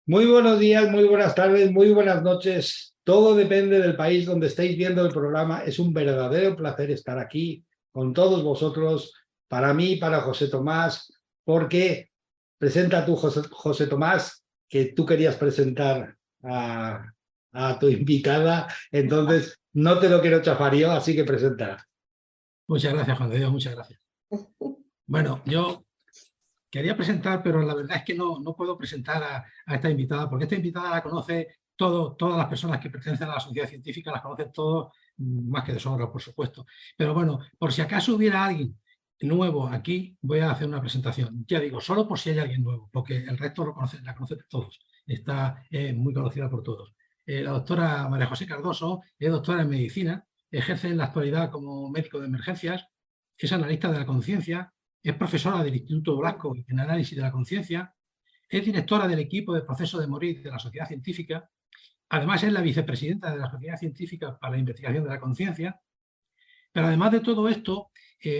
Muy buenos días, muy buenas tardes, muy buenas noches. Todo depende del país donde estéis viendo el programa. Es un verdadero placer estar aquí con todos vosotros, para mí, para José Tomás, porque presenta tú, José Tomás, que tú querías presentar a tu invitada, entonces no te lo quiero chafar yo, así que presenta. Muchas gracias, Juan de Dios, muchas gracias. Bueno, yo quería presentar, pero la verdad es que no puedo presentar a esta invitada, porque esta invitada la conoce todas las personas que pertenecen a la sociedad científica, las conocen todos, más que de sobra, por supuesto. Pero bueno, por si acaso hubiera alguien nuevo aquí, voy a hacer una presentación. Ya digo, solo por si hay alguien nuevo, porque el resto la conocen todos. Está muy conocida por todos. La doctora María José Cardoso es doctora en medicina, ejerce en la actualidad como médico de emergencias, es analista de la conciencia, es profesora del Instituto Blasco en Análisis de la Conciencia, es directora del equipo de Proceso de Morir de la Sociedad Científica, además es la vicepresidenta de la Sociedad Científica para la Investigación de la Conciencia, pero además de todo esto,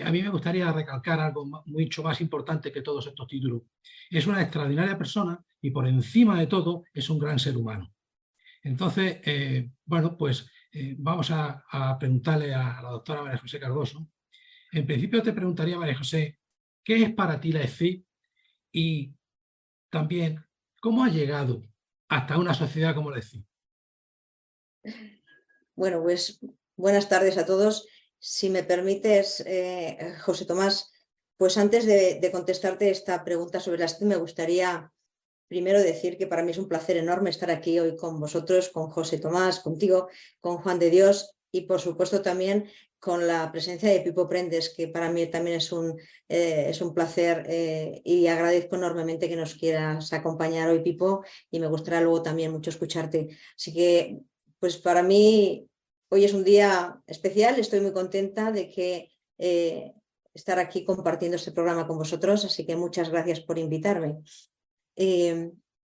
a mí me gustaría recalcar algo mucho más importante que todos estos títulos. Es una extraordinaria persona y por encima de todo es un gran ser humano. Entonces, bueno, pues vamos a preguntarle a la doctora María José Cardoso. En principio te preguntaría, María José, ¿qué es para ti la EFI? Y también, ¿cómo ha llegado hasta una sociedad como la EFI? Bueno, pues buenas tardes a todos. Si me permites, José Tomás, pues antes de contestarte esta pregunta sobre la STI, me gustaría primero decir que para mí es un placer enorme estar aquí hoy con vosotros, con José Tomás, contigo, con Juan de Dios y por supuesto también con la presencia de Pipo Prendes, que para mí también es un placer y agradezco enormemente que nos quieras acompañar hoy, Pipo, y me gustará luego también mucho escucharte. Así que, pues para mí hoy es un día especial, estoy muy contenta de que estar aquí compartiendo este programa con vosotros, así que muchas gracias por invitarme.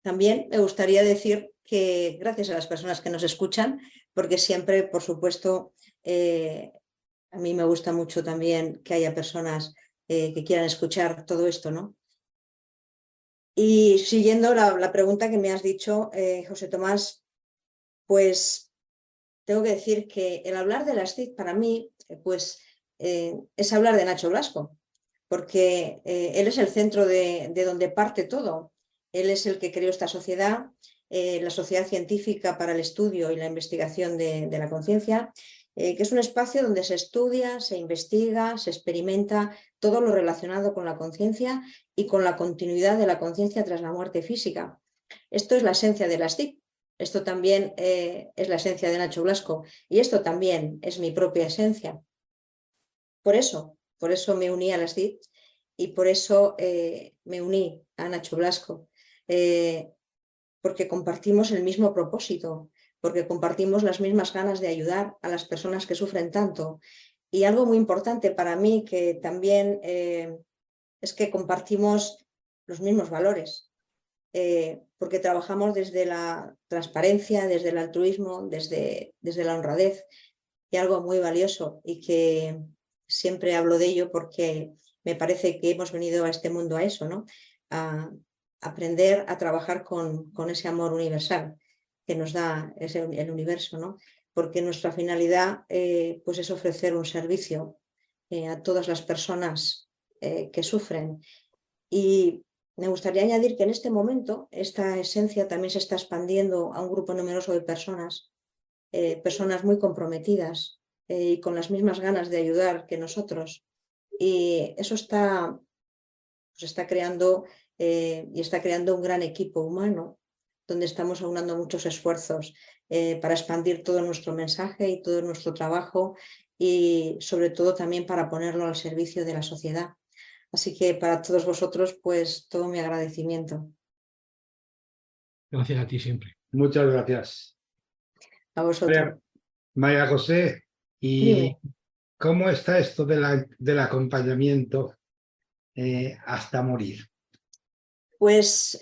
También me gustaría decir que gracias a las personas que nos escuchan, porque siempre, por supuesto, a mí me gusta mucho también que haya personas que quieran escuchar todo esto, ¿no? Y siguiendo la pregunta que me has dicho, José Tomás, pues tengo que decir que el hablar de las TIC para mí, pues es hablar de Nacho Blasco, porque él es el centro de donde parte todo. Él es el que creó esta sociedad, la Sociedad Científica para el Estudio y la Investigación de la Conciencia, que es un espacio donde se estudia, se investiga, se experimenta todo lo relacionado con la conciencia y con la continuidad de la conciencia tras la muerte física. Esto es la esencia de las TIC. Esto también es la esencia de Nacho Blasco y esto también es mi propia esencia. Por eso me uní a las DIT y por eso me uní a Nacho Blasco, porque compartimos el mismo propósito, porque compartimos las mismas ganas de ayudar a las personas que sufren tanto. Y algo muy importante para mí que también es que compartimos los mismos valores, porque trabajamos desde la transparencia, desde el altruismo, desde la honradez, y algo muy valioso y que siempre hablo de ello porque me parece que hemos venido a este mundo a eso, ¿no? A aprender a trabajar con ese amor universal que nos da el universo, ¿no? Porque nuestra finalidad pues es ofrecer un servicio a todas las personas que sufren. Y me gustaría añadir que en este momento esta esencia también se está expandiendo a un grupo numeroso de personas muy comprometidas y con las mismas ganas de ayudar que nosotros. Y eso está creando y está creando un gran equipo humano donde estamos aunando muchos esfuerzos para expandir todo nuestro mensaje y todo nuestro trabajo y sobre todo también para ponerlo al servicio de la sociedad. Así que para todos vosotros, pues todo mi agradecimiento. Gracias a ti siempre. Muchas gracias. A vosotros. María José, ¿y Dime. cómo está esto del acompañamiento hasta morir? Pues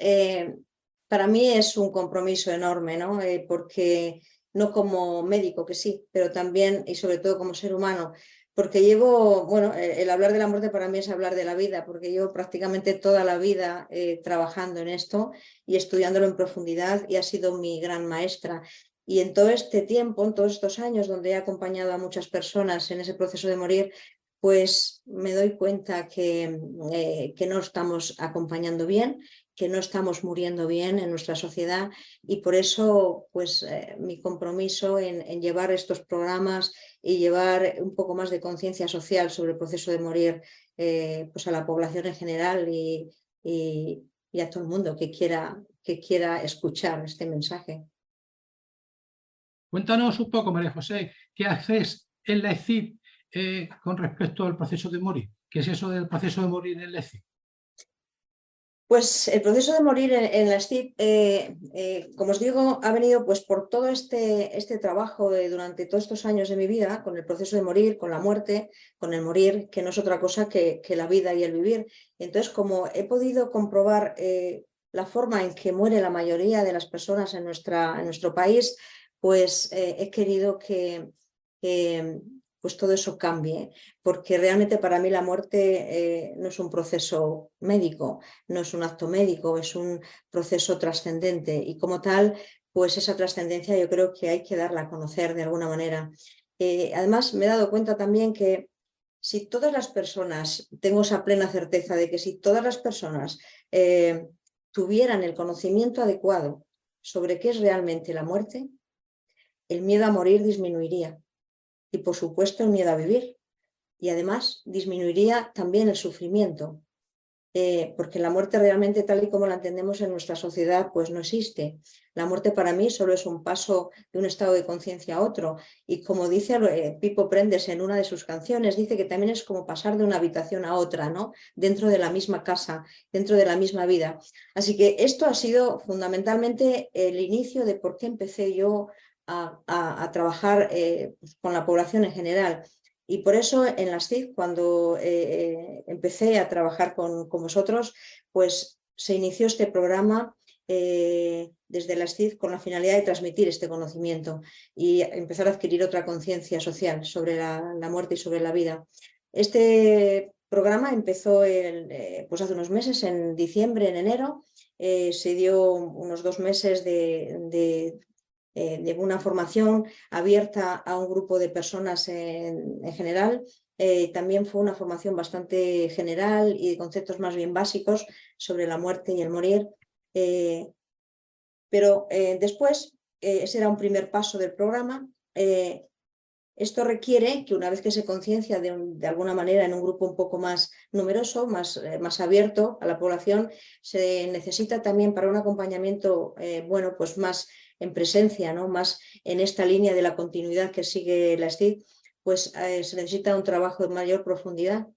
para mí es un compromiso enorme, ¿no? Porque no como médico, que sí, pero también y sobre todo como ser humano, porque llevo, bueno, el hablar de la muerte para mí es hablar de la vida, porque llevo prácticamente toda la vida trabajando en esto y estudiándolo en profundidad y ha sido mi gran maestra. Y en todo este tiempo, en todos estos años donde he acompañado a muchas personas en ese proceso de morir, pues me doy cuenta que no estamos acompañando bien, que no estamos muriendo bien en nuestra sociedad y por eso pues mi compromiso en llevar estos programas y llevar un poco más de conciencia social sobre el proceso de morir pues a la población en general y a todo el mundo que quiera escuchar este mensaje. Cuéntanos un poco, María José, ¿qué haces en la ECID con respecto al proceso de morir? ¿Qué es eso del proceso de morir en la ECID? Pues el proceso de morir en la STIP, como os digo, ha venido pues por todo este trabajo durante todos estos años de mi vida, con el proceso de morir, con la muerte, con el morir, que no es otra cosa que la vida y el vivir. Entonces, como he podido comprobar la forma en que muere la mayoría de las personas en nuestro país, pues he querido que pues todo eso cambie, porque realmente para mí la muerte no es un proceso médico, no es un acto médico, es un proceso trascendente y como tal, pues esa trascendencia yo creo que hay que darla a conocer de alguna manera. Además, me he dado cuenta también que si todas las personas, tengo esa plena certeza de que si todas las personas tuvieran el conocimiento adecuado sobre qué es realmente la muerte, el miedo a morir disminuiría y por supuesto el miedo a vivir. Y además disminuiría también el sufrimiento, porque la muerte realmente tal y como la entendemos en nuestra sociedad pues no existe. La muerte para mí solo es un paso de un estado de conciencia a otro y como dice Pipo Prendes en una de sus canciones, dice que también es como pasar de una habitación a otra, ¿no? Dentro de la misma casa, dentro de la misma vida. Así que esto ha sido fundamentalmente el inicio de por qué empecé yo a trabajar con la población en general. Y por eso en las CID, cuando empecé a trabajar con vosotros, pues se inició este programa desde las CID con la finalidad de transmitir este conocimiento y empezar a adquirir otra conciencia social sobre la muerte y sobre la vida. Este programa empezó pues hace unos meses, en diciembre, en enero. Se dio unos 2 meses de una formación abierta a un grupo de personas en general. También fue una formación bastante general y de conceptos más bien básicos sobre la muerte y el morir. Pero después, ese era un primer paso del programa. Esto requiere que una vez que se conciencia de alguna manera en un grupo un poco más numeroso, más abierto a la población, se necesita también para un acompañamiento bueno, pues más en presencia, ¿no? Más en esta línea de la continuidad que sigue la STID, pues se necesita un trabajo de mayor profundidad.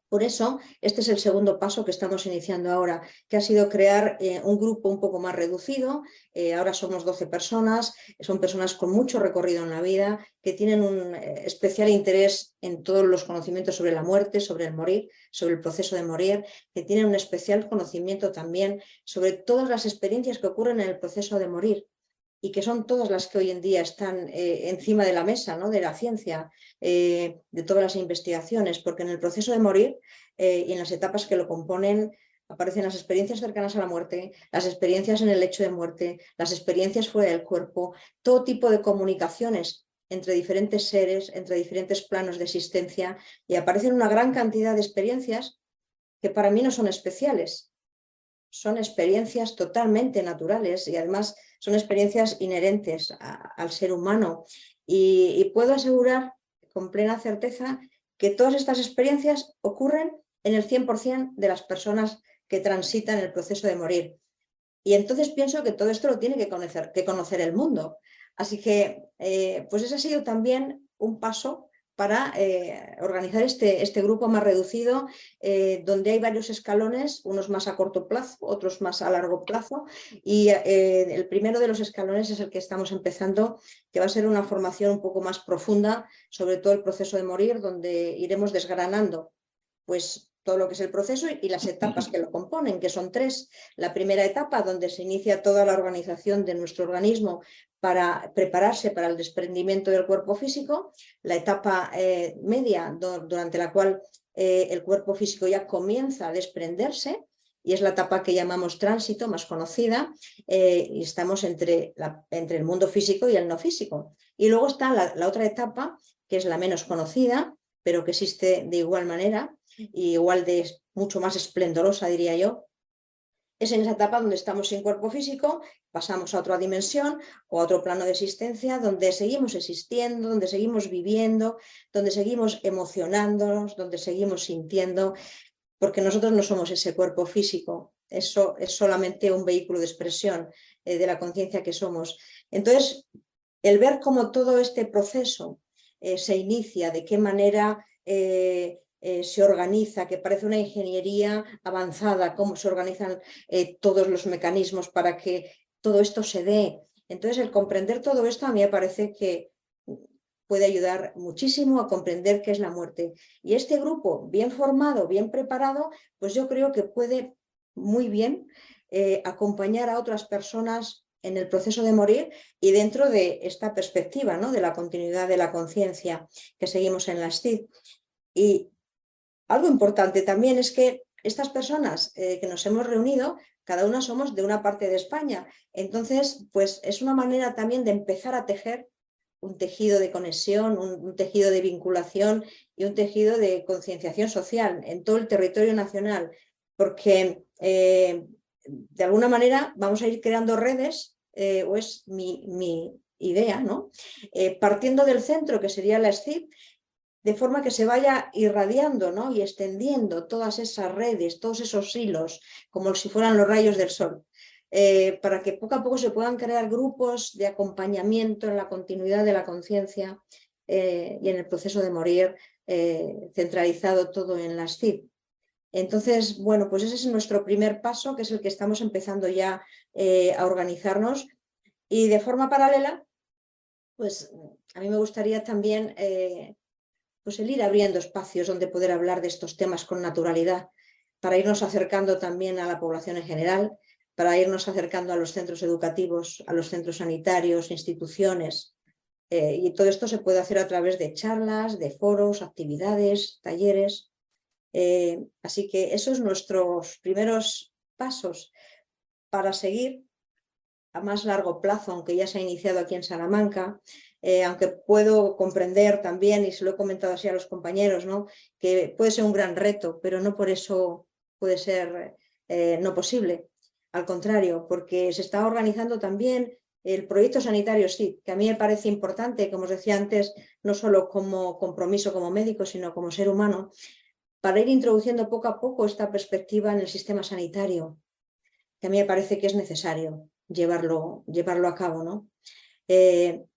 Por eso, este es el segundo paso que estamos iniciando ahora, que ha sido crear un grupo un poco más reducido. Ahora somos 12 personas, son personas con mucho recorrido en la vida, que tienen un especial interés en todos los conocimientos sobre la muerte, sobre el morir, sobre el proceso de morir, que tienen un especial conocimiento también sobre todas las experiencias que ocurren en el proceso de morir y que son todas las que hoy en día están encima de la mesa, ¿no? De la ciencia, de todas las investigaciones, porque en el proceso de morir y en las etapas que lo componen aparecen las experiencias cercanas a la muerte, las experiencias en el lecho de muerte, las experiencias fuera del cuerpo, todo tipo de comunicaciones entre diferentes seres, entre diferentes planos de existencia, y aparecen una gran cantidad de experiencias que para mí no son especiales. Son experiencias totalmente naturales y además son experiencias inherentes al ser humano. Y puedo asegurar con plena certeza que todas estas experiencias ocurren en el 100% de las personas que transitan el proceso de morir. Y entonces pienso que todo esto lo tiene que conocer el mundo. Así que pues ese ha sido también un paso para organizar este grupo más reducido, donde hay varios escalones, unos más a corto plazo, otros más a largo plazo, y el primero de los escalones es el que estamos empezando, que va a ser una formación un poco más profunda sobre todo el proceso de morir, donde iremos desgranando pues todo lo que es el proceso y las etapas que lo componen, que son 3. La primera etapa, donde se inicia toda la organización de nuestro organismo para prepararse para el desprendimiento del cuerpo físico, la etapa media durante la cual el cuerpo físico ya comienza a desprenderse, y es la etapa que llamamos tránsito, más conocida, y estamos entre el mundo físico y el no físico. Y luego está la otra etapa, que es la menos conocida, pero que existe de igual manera, y igual de mucho más esplendorosa, diría yo. Es en esa etapa donde estamos sin cuerpo físico, pasamos a otra dimensión o a otro plano de existencia, donde seguimos existiendo, donde seguimos viviendo, donde seguimos emocionándonos, donde seguimos sintiendo, porque nosotros no somos ese cuerpo físico, eso es solamente un vehículo de expresión de la conciencia que somos. Entonces, el ver cómo todo este proceso se inicia, de qué manera se organiza, que parece una ingeniería avanzada, cómo se organizan todos los mecanismos para que todo esto se dé. Entonces, el comprender todo esto a mí me parece que puede ayudar muchísimo a comprender qué es la muerte. Y este grupo, bien formado, bien preparado, pues yo creo que puede muy bien acompañar a otras personas en el proceso de morir y dentro de esta perspectiva, ¿no?, de la continuidad de la conciencia que seguimos en la STID. Y algo importante también es que estas personas que nos hemos reunido, cada una somos de una parte de España. Entonces, pues es una manera también de empezar a tejer un tejido de conexión, un tejido de vinculación y un tejido de concienciación social en todo el territorio nacional, porque de alguna manera vamos a ir creando redes, o es mi idea, ¿no? Partiendo del centro, que sería la SCID, de forma que se vaya irradiando, ¿no?, y extendiendo todas esas redes, todos esos hilos, como si fueran los rayos del sol. Para que poco a poco se puedan crear grupos de acompañamiento en la continuidad de la conciencia y en el proceso de morir, centralizado todo en la SCID. Entonces, bueno, pues ese es nuestro primer paso, que es el que estamos empezando ya a organizarnos, y de forma paralela, pues a mí me gustaría también pues el ir abriendo espacios donde poder hablar de estos temas con naturalidad, para irnos acercando también a la población en general, para irnos acercando a los centros educativos, a los centros sanitarios, instituciones. Y todo esto se puede hacer a través de charlas, de foros, actividades, talleres. Así que esos son nuestros primeros pasos para seguir a más largo plazo, aunque ya se ha iniciado aquí en Salamanca, aunque puedo comprender también, y se lo he comentado así a los compañeros, ¿no?, que puede ser un gran reto, pero no por eso puede ser no posible. Al contrario, porque se está organizando también el proyecto sanitario STID, que a mí me parece importante, como os decía antes, no solo como compromiso como médico, sino como ser humano, para ir introduciendo poco a poco esta perspectiva en el sistema sanitario, que a mí me parece que es necesario llevarlo a cabo, ¿no?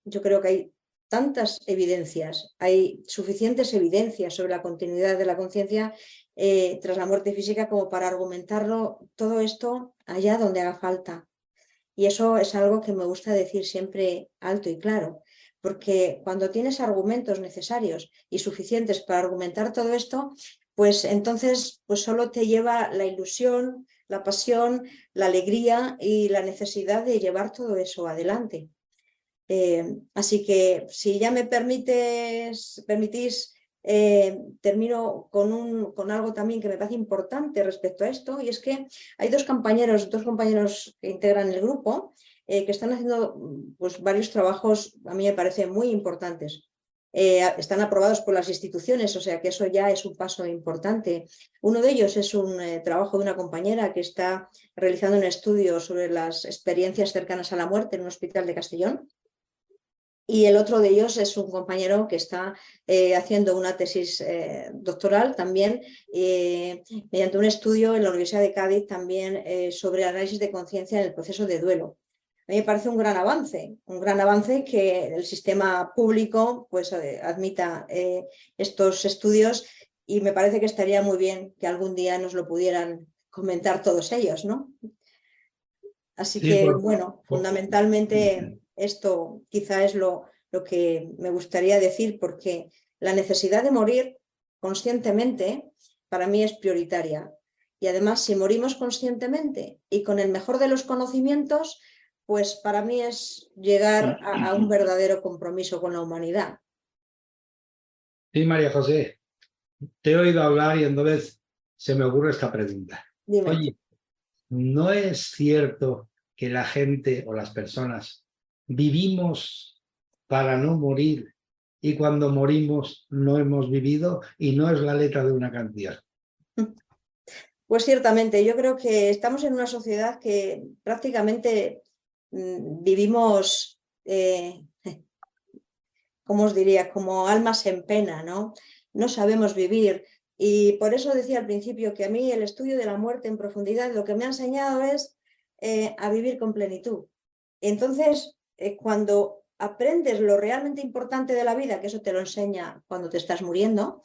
Yo creo que hay tantas evidencias, hay suficientes evidencias sobre la continuidad de la conciencia tras la muerte física como para argumentarlo todo esto allá donde haga falta. Y eso es algo que me gusta decir siempre alto y claro, porque cuando tienes argumentos necesarios y suficientes para argumentar todo esto, pues entonces pues solo te lleva la ilusión, la pasión, la alegría y la necesidad de llevar todo eso adelante. Así que si ya me permitís, termino con algo también que me parece importante respecto a esto, y es que hay dos compañeros que integran el grupo que están haciendo pues, varios trabajos, a mí me parecen muy importantes. Están aprobados por las instituciones, o sea que eso ya es un paso importante. Uno de ellos es un trabajo de una compañera que está realizando un estudio sobre las experiencias cercanas a la muerte en un hospital de Castellón. Y el otro de ellos es un compañero que está haciendo una tesis doctoral también mediante un estudio en la Universidad de Cádiz también sobre análisis de conciencia en el proceso de duelo. A mí me parece un gran avance que el sistema público pues, admita estos estudios, y me parece que estaría muy bien que algún día nos lo pudieran comentar todos ellos, ¿no? Así Sí, que, bueno, fundamentalmente esto quizá es lo que me gustaría decir, porque la necesidad de morir conscientemente para mí es prioritaria. Y además, si morimos conscientemente y con el mejor de los conocimientos, pues para mí es llegar a un verdadero compromiso con la humanidad. Sí, María José, te he oído hablar y entonces se me ocurre esta pregunta. Dime. Oye, ¿no es cierto que la gente o las personas vivimos para no morir y cuando morimos no hemos vivido y no es la letra de una canción? Pues ciertamente, yo creo que estamos en una sociedad que prácticamente vivimos, ¿cómo os diría? Como almas en pena, ¿no? No sabemos vivir. Y por eso decía al principio que a mí el estudio de la muerte en profundidad lo que me ha enseñado es a vivir con plenitud. Entonces, cuando aprendes lo realmente importante de la vida, que eso te lo enseña cuando te estás muriendo,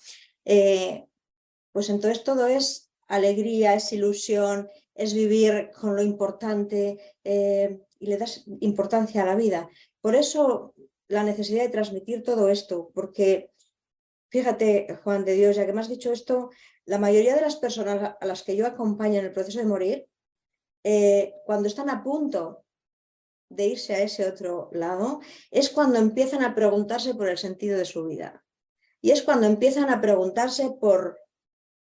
pues entonces todo es alegría, es ilusión, es vivir con lo importante y le das importancia a la vida. Por eso la necesidad de transmitir todo esto, porque fíjate, Juan de Dios, ya que me has dicho esto, la mayoría de las personas a las que yo acompaño en el proceso de morir, cuando están a punto de irse a ese otro lado, es cuando empiezan a preguntarse por el sentido de su vida. Y es cuando empiezan a preguntarse por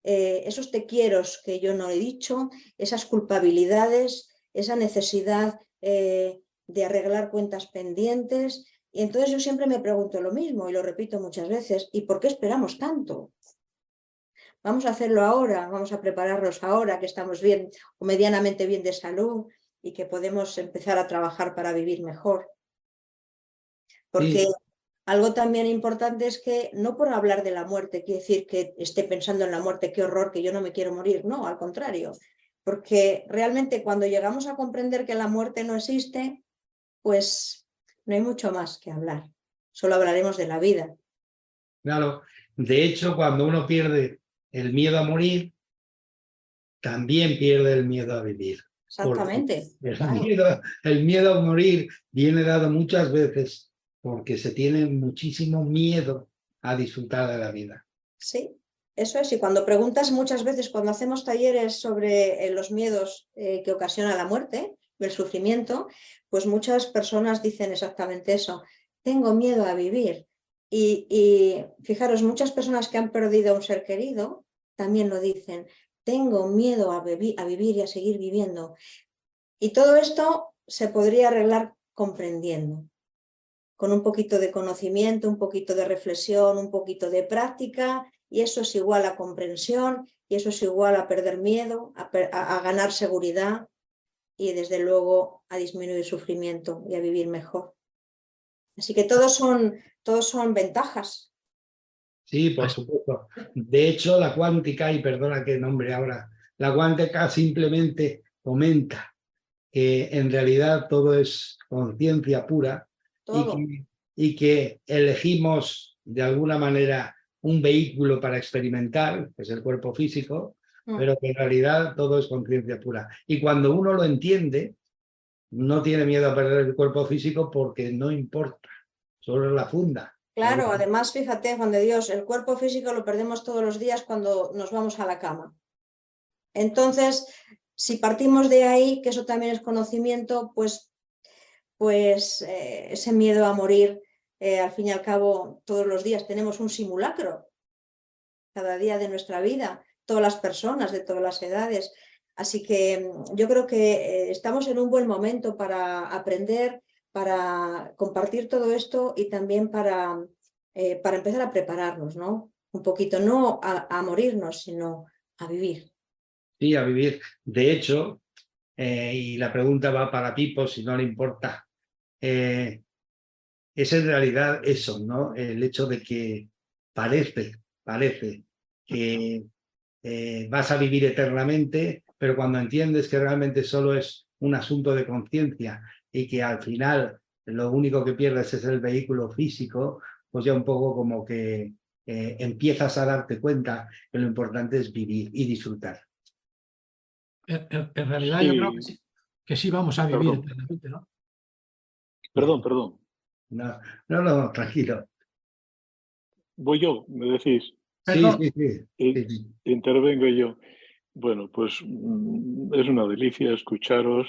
esos te quieros que yo no he dicho, esas culpabilidades, esa necesidad de arreglar cuentas pendientes. Y entonces yo siempre me pregunto lo mismo y lo repito muchas veces, ¿y por qué esperamos tanto? Vamos a hacerlo ahora, vamos a prepararnos ahora que estamos bien o medianamente bien de salud y que podemos empezar a trabajar para vivir mejor. Porque Sí. algo también importante es que no por hablar de la muerte quiere decir que esté pensando en la muerte, qué horror, que yo no me quiero morir, no, al contrario. Porque realmente cuando llegamos a comprender que la muerte no existe, pues no hay mucho más que hablar. Solo hablaremos de la vida. Claro, de hecho, cuando uno pierde el miedo a morir, también pierde el miedo a vivir. Porque Exactamente, claro. el miedo a morir viene dado muchas veces porque se tiene muchísimo miedo a disfrutar de la vida. Sí, eso es. Y cuando preguntas muchas veces, cuando hacemos talleres sobre los miedos que ocasiona la muerte, el sufrimiento, pues muchas personas dicen exactamente eso. Tengo miedo a vivir. Y fijaros, muchas personas que han perdido a un ser querido también lo dicen. Tengo miedo a vivir y a seguir viviendo. Y todo esto se podría arreglar comprendiendo, con un poquito de conocimiento, un poquito de reflexión, un poquito de práctica, y eso es igual a comprensión, y eso es igual a perder miedo, a ganar seguridad y desde luego a disminuir sufrimiento y a vivir mejor. Así que todos son ventajas. Sí, por supuesto. De hecho, la cuántica, y perdona que nombre ahora, la cuántica simplemente comenta que en realidad todo es conciencia pura Todo. y que elegimos de alguna manera un vehículo para experimentar, que es el cuerpo físico, pero que en realidad todo es conciencia pura. Y cuando uno lo entiende, no tiene miedo a perder el cuerpo físico porque no importa, solo es la funda. Claro, además, fíjate, Juan de Dios, el cuerpo físico lo perdemos todos los días cuando nos vamos a la cama. Entonces, si partimos de ahí, que eso también es conocimiento, pues ese miedo a morir, al fin y al cabo, todos los días tenemos un simulacro, cada día de nuestra vida, todas las personas de todas las edades. Así que yo creo que estamos en un buen momento para aprender, para compartir todo esto y también para empezar a prepararnos, ¿no? Un poquito, no a morirnos, sino a vivir. Sí, a vivir. De hecho, y la pregunta va para Pipo, si no le importa, es en realidad eso, ¿no? El hecho de que parece que vas a vivir eternamente, pero cuando entiendes que realmente solo es un asunto de conciencia y que al final lo único que pierdes es el vehículo físico, pues ya un poco como que empiezas a darte cuenta que lo importante es vivir y disfrutar. En realidad Sí, yo creo que sí vamos a vivir perdón, eternamente, ¿no? perdón. No, no, tranquilo. Voy yo, me decís, Sí, Perdón, sí, sí. in- Sí, sí. intervengo yo. Bueno, pues es una delicia escucharos,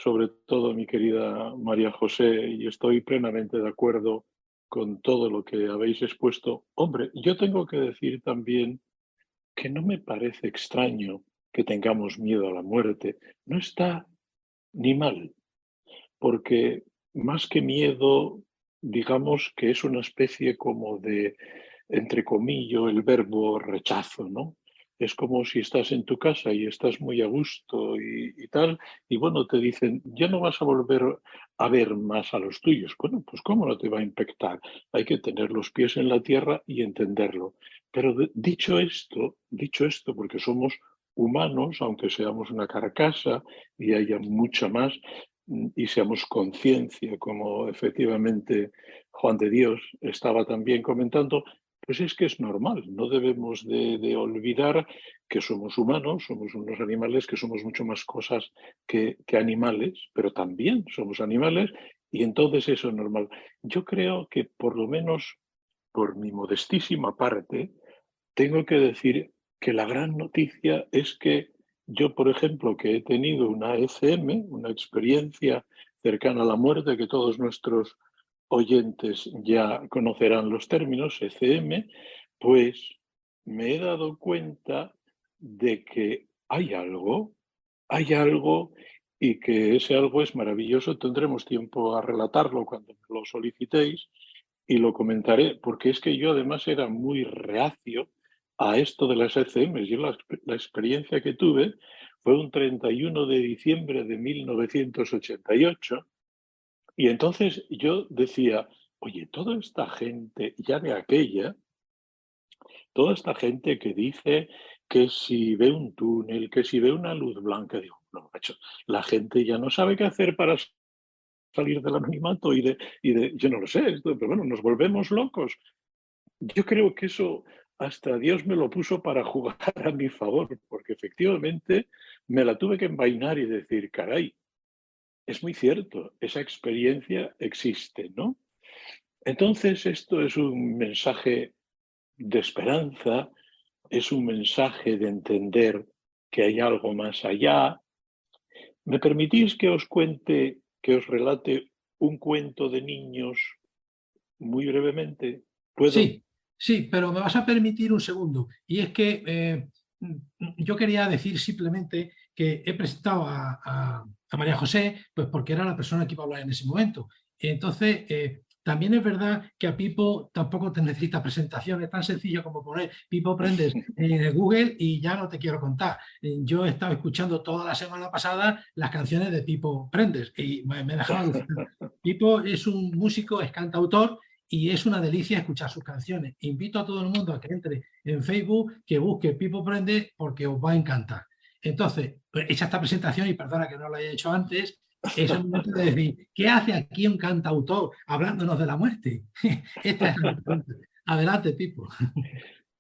sobre todo mi querida María José, y estoy plenamente de acuerdo con todo lo que habéis expuesto. Hombre, yo tengo que decir también que no me parece extraño que tengamos miedo a la muerte. No está ni mal, porque más que miedo, digamos que es una especie como de, entre comillas, el verbo rechazo, ¿no? Es como si estás en tu casa y estás muy a gusto y tal, y bueno, te dicen, ya no vas a volver a ver más a los tuyos. Bueno, pues ¿cómo no te va a impactar? Hay que tener los pies en la tierra y entenderlo. Pero dicho esto, porque somos humanos, aunque seamos una carcasa y haya mucha más, y seamos conciencia, como efectivamente Juan de Dios estaba también comentando, pues es que es normal, no debemos de olvidar que somos humanos, somos unos animales, que somos mucho más cosas que animales, pero también somos animales y entonces eso es normal. Yo creo que por lo menos por mi modestísima parte, tengo que decir que la gran noticia es que yo, por ejemplo, que he tenido una ECM, una experiencia cercana a la muerte, que todos nuestros oyentes ya conocerán los términos, ECM, pues me he dado cuenta de que hay algo y que ese algo es maravilloso. Tendremos tiempo a relatarlo cuando me lo solicitéis y lo comentaré, porque es que yo además era muy reacio a esto de las ECMs. Yo la experiencia que tuve fue un 31 de diciembre de 1988 y entonces yo decía, oye, toda esta gente ya de aquella, toda esta gente que dice que si ve un túnel, que si ve una luz blanca, digo, no, macho, la gente ya no sabe qué hacer para salir del anonimato yo no lo sé, pero bueno, nos volvemos locos. Yo creo que eso hasta Dios me lo puso para jugar a mi favor, porque efectivamente me la tuve que envainar y decir, caray, es muy cierto, esa experiencia existe, ¿no? Entonces esto es un mensaje de esperanza, es un mensaje de entender que hay algo más allá. ¿Me permitís que os cuente, que os relate un cuento de niños muy brevemente? ¿Puedo? Sí, sí, pero me vas a permitir un segundo. Y es que yo quería decir simplemente que he presentado a María José, pues porque era la persona que iba a hablar en ese momento. Entonces, también es verdad que a Pipo tampoco te necesita presentación, es tan sencillo como poner Pipo Prendes en Google y ya no te quiero contar. Yo he estado escuchando toda la semana pasada las canciones de Pipo Prendes y me dejaba alucinado. Pipo es un músico, es cantautor y es una delicia escuchar sus canciones. Invito a todo el mundo a que entre en Facebook, que busque Pipo Prende porque os va a encantar. Entonces, pues, hecha esta presentación, y perdona que no lo haya hecho antes, es el momento de decir, ¿qué hace aquí un cantautor hablándonos de la muerte? Esta es la pregunta. Adelante, Pipo.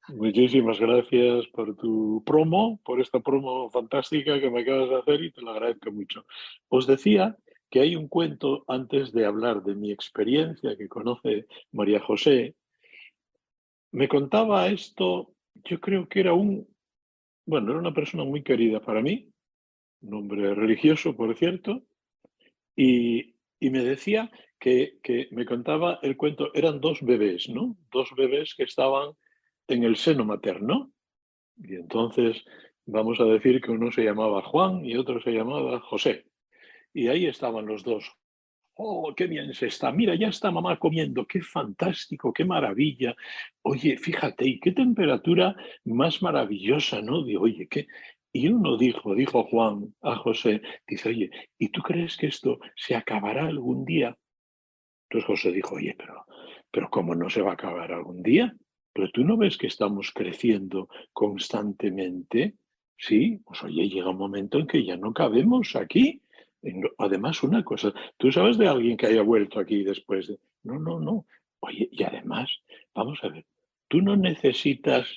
Muchísimas gracias por tu promo, por esta promo fantástica que me acabas de hacer y te lo agradezco mucho. Os decía que hay un cuento antes de hablar de mi experiencia que conoce María José. Me contaba esto, yo creo que era era una persona muy querida para mí, un hombre religioso, por cierto, y me decía que me contaba el cuento, eran dos bebés, ¿no? Dos bebés que estaban en el seno materno. Y entonces vamos a decir que uno se llamaba Juan y otro se llamaba José. Y ahí estaban los dos. Oh, qué bien se está. Mira, ya está mamá comiendo. Qué fantástico, qué maravilla. Oye, fíjate, y qué temperatura más maravillosa, ¿no? Digo, oye, ¿qué? Y uno dijo Juan a José, dice, oye, ¿y tú crees que esto se acabará algún día? Entonces José dijo, oye, pero ¿cómo no se va a acabar algún día? Pero tú no ves que estamos creciendo constantemente, ¿sí? Pues oye, llega un momento en que ya no cabemos aquí. Además, una cosa, ¿tú sabes de alguien que haya vuelto aquí después de... No, no, no. Oye, y además, vamos a ver, tú no necesitas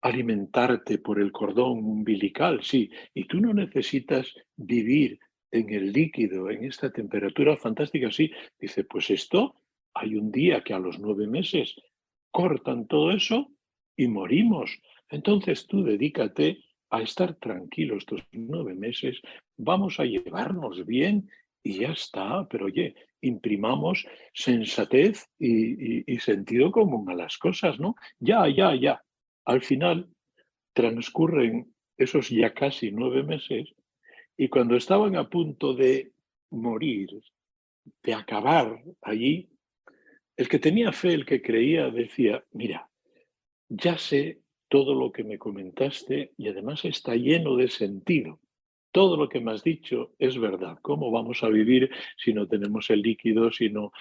alimentarte por el cordón umbilical, sí, y tú no necesitas vivir en el líquido, en esta temperatura fantástica, sí. Dice, pues esto, hay un día que a los 9 meses cortan todo eso y morimos. Entonces tú dedícate a estar tranquilos estos 9 meses, vamos a llevarnos bien y ya está. Pero oye, imprimamos sensatez y sentido común a las cosas, ¿no? Ya. Al final transcurren esos ya casi 9 meses y cuando estaban a punto de morir, de acabar allí, el que tenía fe, el que creía, decía, mira, ya sé todo lo que me comentaste y además está lleno de sentido. Todo lo que me has dicho es verdad. ¿Cómo vamos a vivir si no tenemos el líquido, si no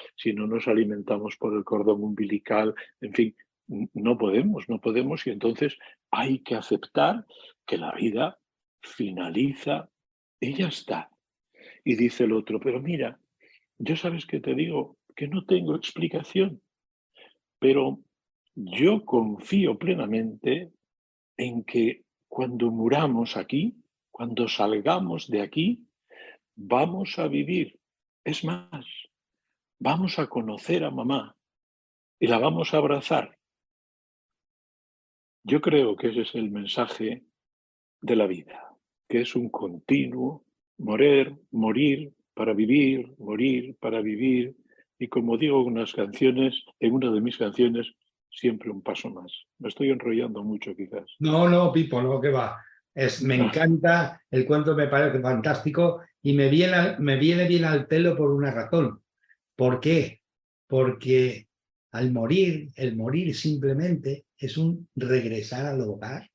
nos alimentamos por el cordón umbilical? En fin, no podemos y entonces hay que aceptar que la vida finaliza y ya está. Y dice el otro, pero mira, yo sabes que te digo que no tengo explicación, pero yo confío plenamente en que cuando muramos aquí, cuando salgamos de aquí, vamos a vivir. Es más, vamos a conocer a mamá y la vamos a abrazar. Yo creo que ese es el mensaje de la vida, que es un continuo morir para vivir, morir para vivir. Y como digo en una de mis canciones, siempre un paso más. Me estoy enrollando mucho quizás. No, Pipo, no, que va. Me encanta, el cuento me parece fantástico y me viene bien al pelo por una razón. ¿Por qué? Porque al morir, el morir simplemente es un regresar al hogar.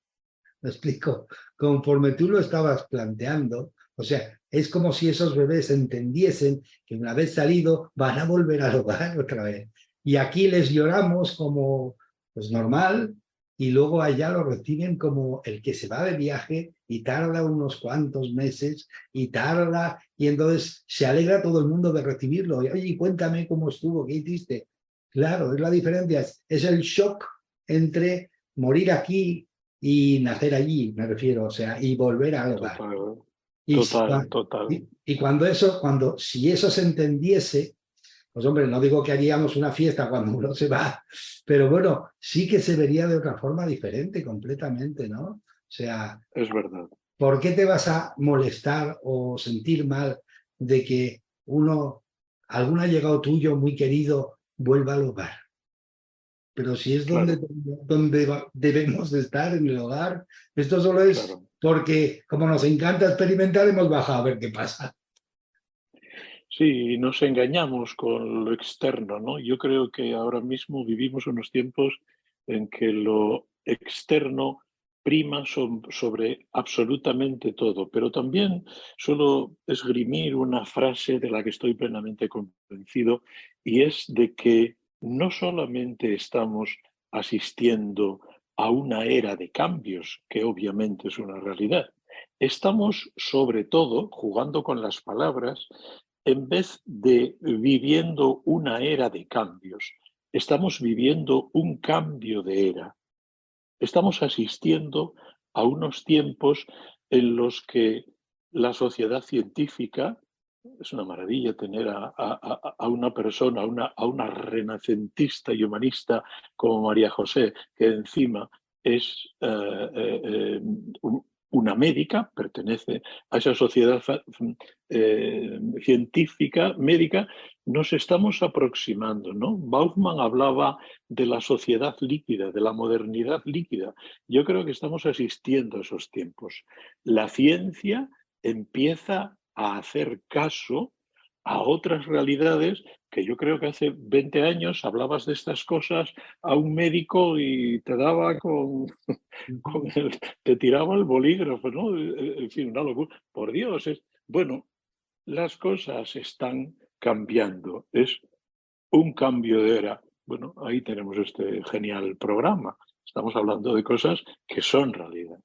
¿Me explico? Conforme tú lo estabas planteando, o sea, es como si esos bebés entendiesen que una vez salido van a volver al hogar otra vez. Y aquí les lloramos como, pues normal, y luego allá lo reciben como el que se va de viaje y tarda unos cuantos meses y entonces se alegra todo el mundo de recibirlo. Oye, cuéntame cómo estuvo, qué hiciste. Claro, es la diferencia, es el shock entre morir aquí y nacer allí, me refiero, o sea, y volver al hogar. Y, Total. y si eso se entendiese, pues hombre, no digo que haríamos una fiesta cuando uno se va, pero bueno, sí que se vería de otra forma diferente completamente, ¿no? O sea, Es verdad. ¿por qué te vas a molestar o sentir mal de que algún allegado tuyo muy querido vuelva al hogar? Pero si es Claro, donde debemos de estar, en el hogar, esto solo es claro. porque, como nos encanta experimentar, hemos bajado a ver qué pasa. Sí, nos engañamos con lo externo, ¿no? Yo creo que ahora mismo vivimos unos tiempos en que lo externo prima sobre absolutamente todo, pero también suelo esgrimir una frase de la que estoy plenamente convencido y es de que no solamente estamos asistiendo a una era de cambios, que obviamente es una realidad, estamos sobre todo jugando con las palabras en vez de viviendo una era de cambios, estamos viviendo un cambio de era. Estamos asistiendo a unos tiempos en los que la sociedad científica, es una maravilla tener a una persona, a una renacentista y humanista como María José, que encima es una médica, pertenece a esa sociedad científica, médica, nos estamos aproximando, ¿no? Bauman hablaba de la sociedad líquida, de la modernidad líquida. Yo creo que estamos asistiendo a esos tiempos. La ciencia empieza a hacer caso a otras realidades que yo creo que hace 20 años hablabas de estas cosas a un médico y te daba te tiraba el bolígrafo, ¿no? En fin, una locura. Por Dios, bueno, las cosas están cambiando. Es un cambio de era. Bueno, ahí tenemos este genial programa. Estamos hablando de cosas que son realidad.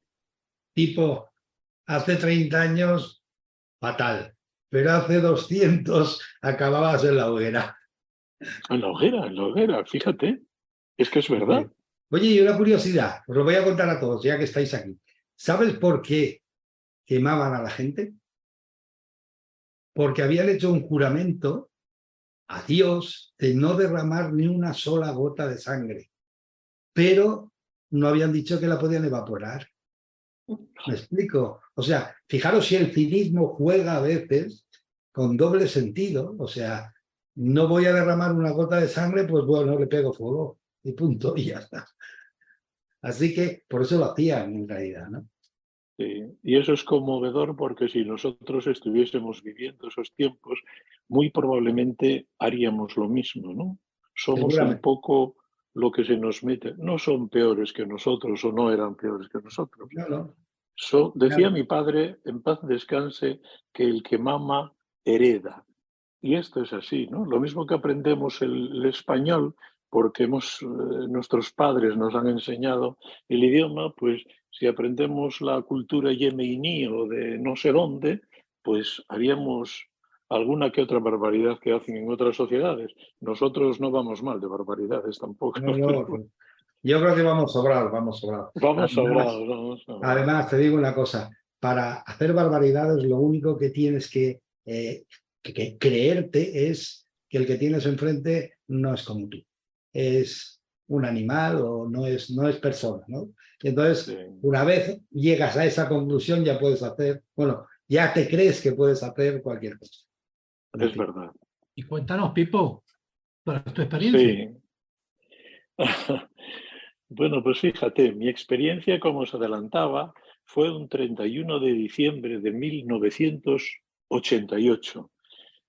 Tipo, hace 30 años, fatal, pero hace 200 acababas en la hoguera. En la hoguera, fíjate. Es que es verdad. Oye, y una curiosidad, os lo voy a contar a todos, ya que estáis aquí. ¿Sabes por qué quemaban a la gente? Porque habían hecho un juramento a Dios de no derramar ni una sola gota de sangre, pero no habían dicho que la podían evaporar. ¿Me explico? O sea, fijaros si el cinismo juega a veces con doble sentido. O sea, no voy a derramar una gota de sangre, pues bueno, le pego fuego y punto, y ya está. Así que por eso lo hacían en realidad, ¿no? Sí, y eso es conmovedor porque si nosotros estuviésemos viviendo esos tiempos, muy probablemente haríamos lo mismo, ¿no? Somos un Seguramente. poco lo que se nos mete. No son peores que nosotros o no eran peores que nosotros. No, no, Decía claro. mi padre, en paz descanse, que el que mama hereda. Y esto es así, ¿no? Lo mismo que aprendemos el español, porque nuestros padres nos han enseñado el idioma, pues si aprendemos la cultura yemení o de no sé dónde, pues haríamos alguna que otra barbaridad que hacen en otras sociedades. Nosotros no vamos mal de barbaridades tampoco, No, pero no. Yo creo que vamos sobrados, vamos sobrados. vamos sobrados, vamos sobrados. Además, te digo una cosa, para hacer barbaridades lo único que tienes que creerte es que el que tienes enfrente no es como tú, es un animal o no es persona, ¿no? Y entonces, Sí, una vez llegas a esa conclusión, ya puedes hacer, bueno, ya te crees que puedes hacer cualquier cosa. En es fin. verdad. Y cuéntanos, Pipo, ¿cuál es tu experiencia? Sí. Bueno, pues fíjate, mi experiencia, como os adelantaba, fue un 31 de diciembre de 1988.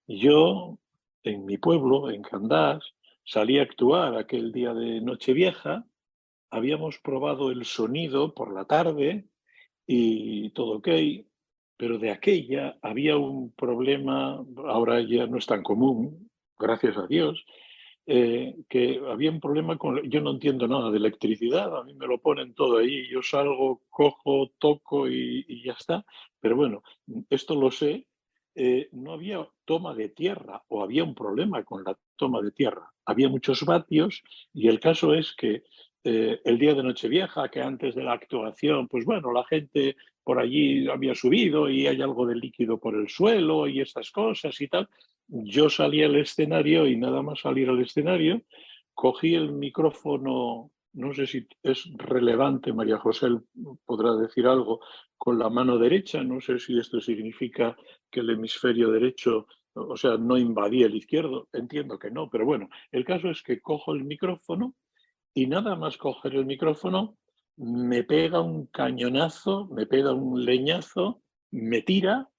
Yo, en mi pueblo, en Candás, salí a actuar aquel día de Nochevieja. Habíamos probado el sonido por la tarde y todo ok, pero de aquella había un problema, ahora ya no es tan común, gracias a Dios, que había un problema con... Yo no entiendo nada de electricidad, a mí me lo ponen todo ahí, yo salgo, cojo, toco y ya está. Pero bueno, esto lo sé, no había toma de tierra o había un problema con la toma de tierra. Había muchos vatios y el caso es que el día de Nochevieja, que antes de la actuación, pues bueno, la gente por allí había subido y hay algo de líquido por el suelo y estas cosas y tal. Yo salí al escenario y nada más salir al escenario, cogí el micrófono, no sé si es relevante, María José podrá decir algo, con la mano derecha, no sé si esto significa que el hemisferio derecho, o sea, no invadía el izquierdo, entiendo que no, pero bueno, el caso es que cojo el micrófono y nada más coger el micrófono, me pega un cañonazo, me pega un leñazo, me tira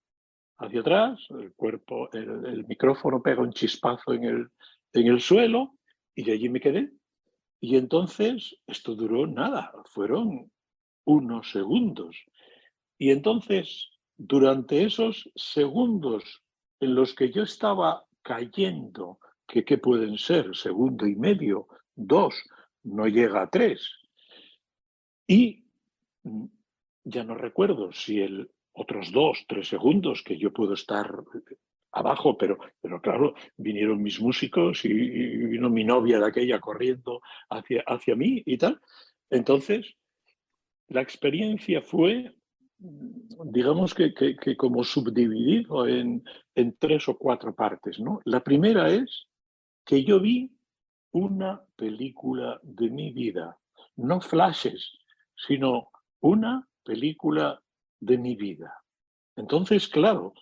hacia atrás, el cuerpo, el micrófono pega un chispazo en el suelo y de allí me quedé. Y entonces esto duró nada, fueron unos segundos. Y entonces, durante esos segundos en los que yo estaba cayendo, que ¿qué pueden ser? Segundo y medio, 2, no llega a 3. Y ya no recuerdo si otros 2, 3 segundos que yo puedo estar abajo, pero claro, vinieron mis músicos y vino mi novia de aquella corriendo hacia mí y tal. Entonces, la experiencia fue, digamos que como subdividido en 3 o 4 partes, ¿no? La primera es que yo vi una película de mi vida, no flashes, sino una película de mi vida. Entonces, claro,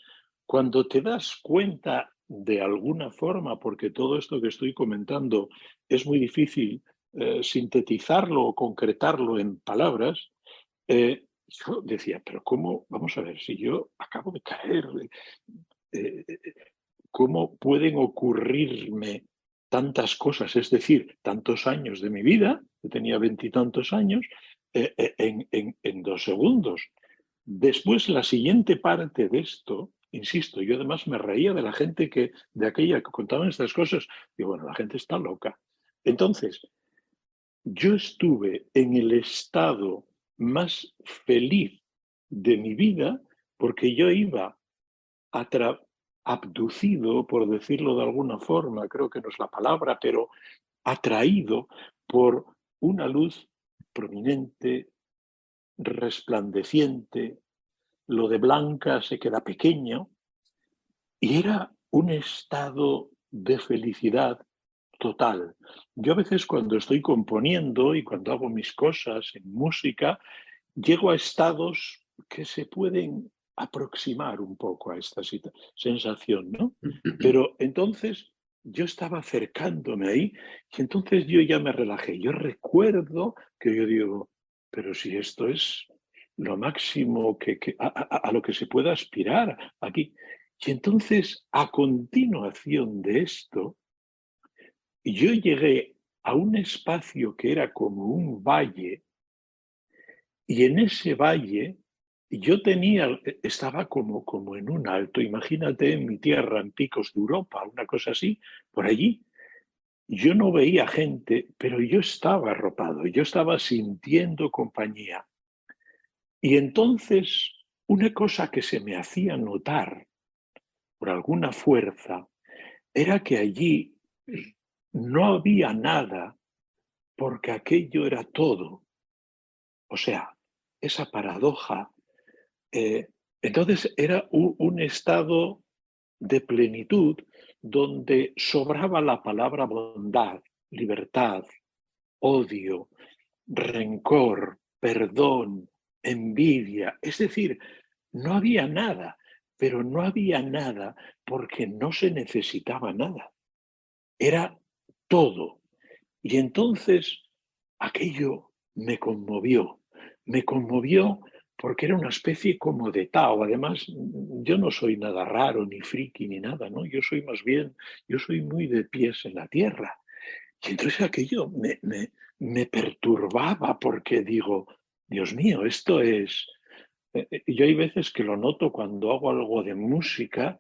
cuando te das cuenta de alguna forma, porque todo esto que estoy comentando es muy difícil sintetizarlo o concretarlo en palabras, yo decía, pero ¿cómo? Vamos a ver, si yo acabo de caer, eh, ¿cómo pueden ocurrirme tantas cosas? Es decir, tantos años de mi vida, yo tenía 20 y tantos años, en 2 segundos. Después, la siguiente parte de esto, insisto, yo además me reía de la gente de aquella que contaban estas cosas. Digo, bueno, la gente está loca. Entonces, yo estuve en el estado más feliz de mi vida porque yo iba abducido, por decirlo de alguna forma, creo que no es la palabra, pero atraído por una luz prominente, resplandeciente, lo de blanca se queda pequeño, y era un estado de felicidad total. Yo a veces cuando estoy componiendo y cuando hago mis cosas en música, llego a estados que se pueden aproximar un poco a esta sensación, ¿no? Pero entonces yo estaba acercándome ahí y entonces yo ya me relajé. Yo recuerdo que yo digo, pero si esto es lo máximo a lo que se pueda aspirar aquí. Y entonces, a continuación de esto, yo llegué a un espacio que era como un valle, y en ese valle yo estaba como en un alto, imagínate en mi tierra, en Picos de Europa, una cosa así, por allí. Yo no veía gente, pero yo estaba arropado, yo estaba sintiendo compañía. Y entonces, una cosa que se me hacía notar por alguna fuerza era que allí no había nada porque aquello era todo. O sea, esa paradoja. Entonces era un estado de plenitud donde sobraba la palabra bondad, libertad, odio, rencor, perdón, envidia. Es decir, no había nada, pero no había nada porque no se necesitaba nada. Era todo. Y entonces aquello me conmovió porque era una especie como de Tao. Además, yo no soy nada raro, ni friki, ni nada, ¿no? Yo soy más bien, yo soy muy de pies en la tierra. Y entonces aquello me perturbaba porque digo, Dios mío, esto es... Yo hay veces que lo noto cuando hago algo de música,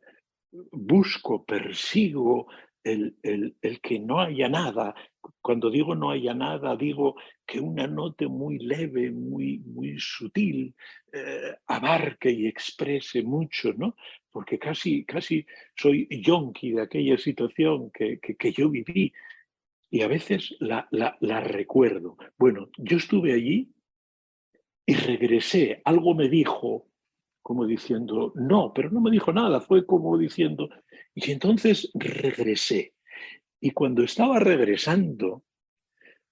busco, persigo el que no haya nada. Cuando digo no haya nada, digo que una nota muy leve, muy sutil, abarque y exprese mucho, ¿no? Porque casi soy yonki de aquella situación que yo viví y a veces la recuerdo. Bueno, yo estuve allí y regresé. Algo me dijo, como diciendo, no, pero no me dijo nada, fue como diciendo, y entonces regresé. Y cuando estaba regresando,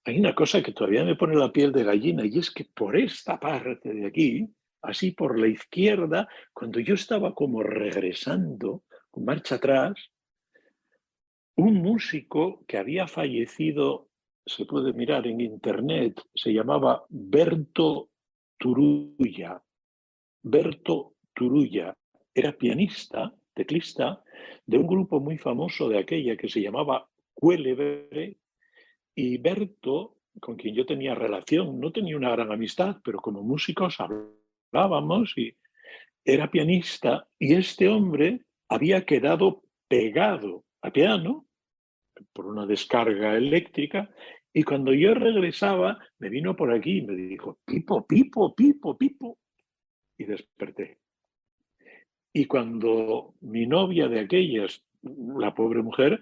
hay una cosa que todavía me pone la piel de gallina, y es que por esta parte de aquí, así por la izquierda, cuando yo estaba como regresando, con marcha atrás, un músico que había fallecido, se puede mirar en internet, se llamaba Berto Turulla. Berto Turulla era pianista, teclista, de un grupo muy famoso de aquella que se llamaba Cuélebre, y Berto, con quien yo tenía relación, no tenía una gran amistad, pero como músicos hablábamos y era pianista, y este hombre había quedado pegado al piano por una descarga eléctrica, y cuando yo regresaba, me vino por aquí y me dijo, Pipo, Pipo, Pipo, Pipo, y desperté. Y cuando mi novia de aquellas, la pobre mujer,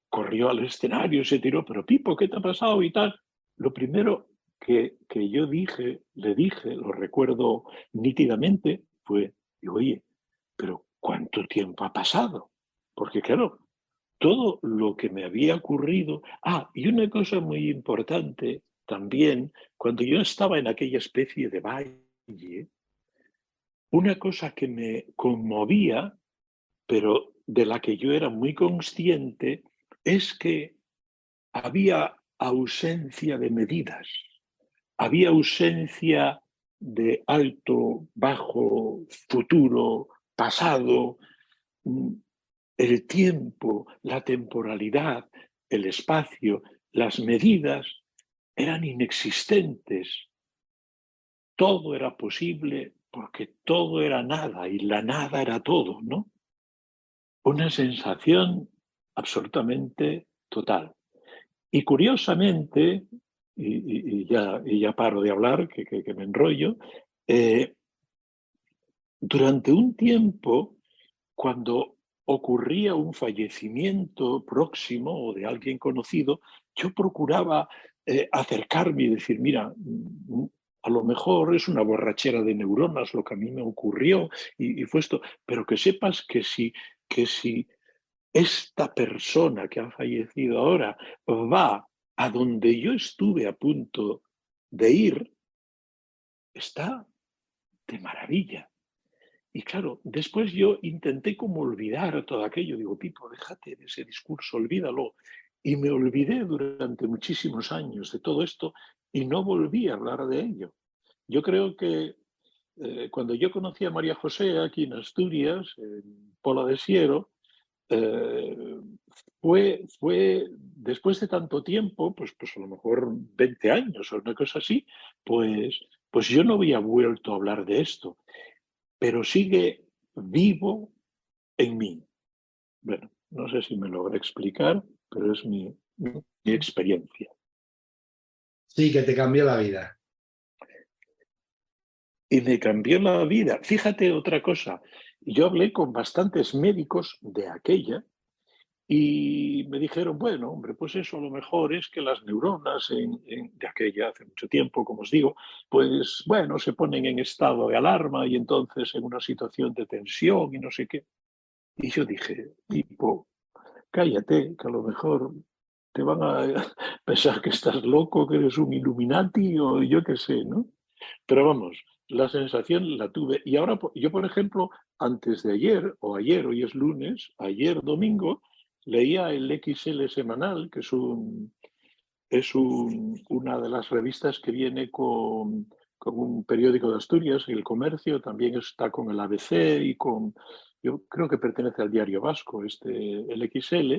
corrió al escenario, se tiró, pero Pipo, ¿qué te ha pasado? Y tal. Lo primero que yo le dije, lo recuerdo nítidamente, fue, oye, pero ¿cuánto tiempo ha pasado? Porque claro, todo lo que me había ocurrido. Ah, y una cosa muy importante también, cuando yo estaba en aquella especie de valle, una cosa que me conmovía, pero de la que yo era muy consciente, es que había ausencia de medidas, había ausencia de alto, bajo, futuro, pasado, el tiempo, la temporalidad, el espacio, las medidas eran inexistentes. Todo era posible porque todo era nada y la nada era todo, ¿no? Una sensación absolutamente total. Y curiosamente, y ya paro de hablar, que me enrollo, durante un tiempo, cuando ocurría un fallecimiento próximo o de alguien conocido, yo procuraba acercarme y decir, mira, a lo mejor es una borrachera de neuronas lo que a mí me ocurrió y fue esto, pero que sepas que si esta persona que ha fallecido ahora va a donde yo estuve a punto de ir, está de maravilla. Y claro, después yo intenté como olvidar todo aquello. Digo, Pipo, déjate de ese discurso, olvídalo. Y me olvidé durante muchísimos años de todo esto y no volví a hablar de ello. Yo creo que cuando yo conocí a María José aquí en Asturias, en Pola de Siero, eh, fue después de tanto tiempo, pues a lo mejor 20 años o una cosa así, pues yo no había vuelto a hablar de esto, pero sigue vivo en mí. Bueno, no sé si me logré explicar, pero es mi experiencia. Sí, que te cambió la vida. Y me cambió la vida. Fíjate otra cosa, yo hablé con bastantes médicos de aquella y me dijeron, bueno, hombre, pues eso a lo mejor es que las neuronas de aquella hace mucho tiempo, como os digo, pues bueno, se ponen en estado de alarma y entonces en una situación de tensión y no sé qué. Y yo dije, tipo, cállate, que a lo mejor te van a pensar que estás loco, que eres un Illuminati o yo qué sé, ¿no? Pero vamos, la sensación la tuve. Y ahora yo, por ejemplo, antes de ayer, o ayer, hoy es lunes, ayer domingo, leía el XL Semanal, que una de las revistas que viene con un periódico de Asturias, El Comercio, también está con el ABC y yo creo que pertenece al Diario Vasco, el XL,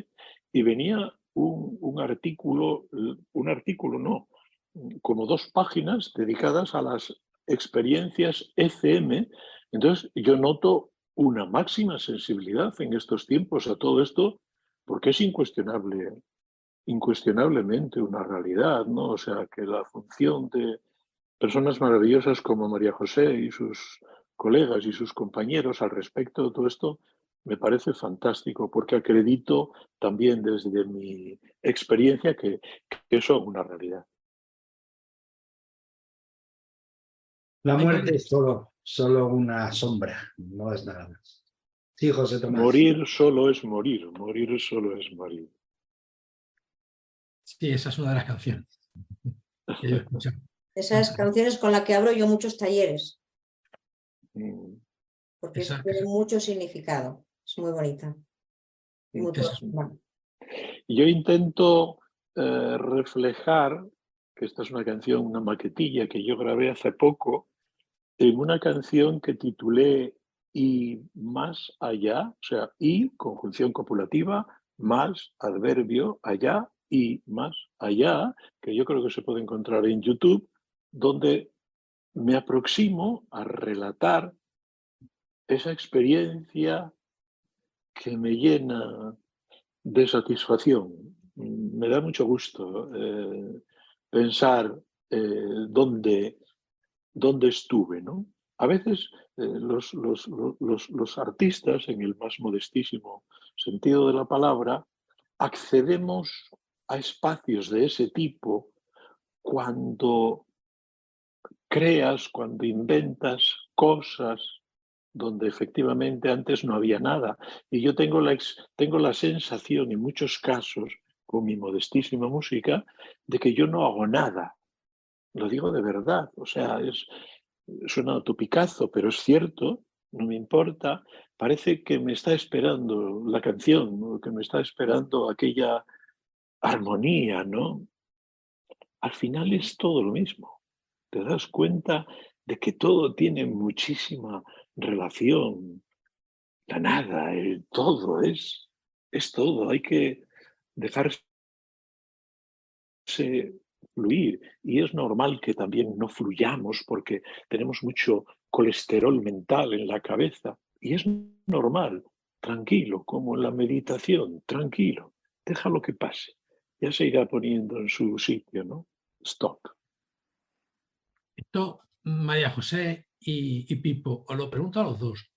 y venía un artículo no, como 2 páginas dedicadas a las experiencias ECM. Entonces, yo noto una máxima sensibilidad en estos tiempos a todo esto, porque es incuestionablemente una realidad, ¿no? O sea, que la función de personas maravillosas como María José y sus colegas y sus compañeros al respecto de todo esto me parece fantástico, porque acredito también desde mi experiencia que eso es una realidad. La muerte es solo una sombra, no es nada más. Sí, José Tomás. Morir solo es morir, morir solo es morir. Sí, esa es una de las canciones que yo he escuchado. Esas canciones con las que abro yo muchos talleres, porque tiene mucho significado. Es muy bonita. Muy profunda. Yo intento reflejar, que esta es una canción, una maquetilla que yo grabé hace poco, en una canción que titulé Y más allá, o sea, y, conjunción copulativa, más, adverbio, allá, y más allá, que yo creo que se puede encontrar en YouTube, donde me aproximo a relatar esa experiencia que me llena de satisfacción. Me da mucho gusto pensar dónde estuve, ¿no? A veces los artistas, en el más modestísimo sentido de la palabra, accedemos a espacios de ese tipo cuando creas, cuando inventas cosas donde efectivamente antes no había nada. Y yo tengo la sensación, en muchos casos, con mi modestísima música, de que yo no hago nada. Lo digo de verdad. O sea, suena topicazo, pero es cierto, no me importa. Parece que me está esperando la canción, ¿no? Que me está esperando aquella armonía, ¿no? Al final es todo lo mismo. Te das cuenta de que todo tiene muchísima relación. La nada, el todo, es todo. Hay que dejarse fluir. Y es normal que también no fluyamos porque tenemos mucho colesterol mental en la cabeza. Y es normal, tranquilo, como en la meditación, tranquilo. Déjalo que pase. Ya se irá poniendo en su sitio, ¿no? Stop. Esto, María José y Pipo, os lo pregunto a los dos.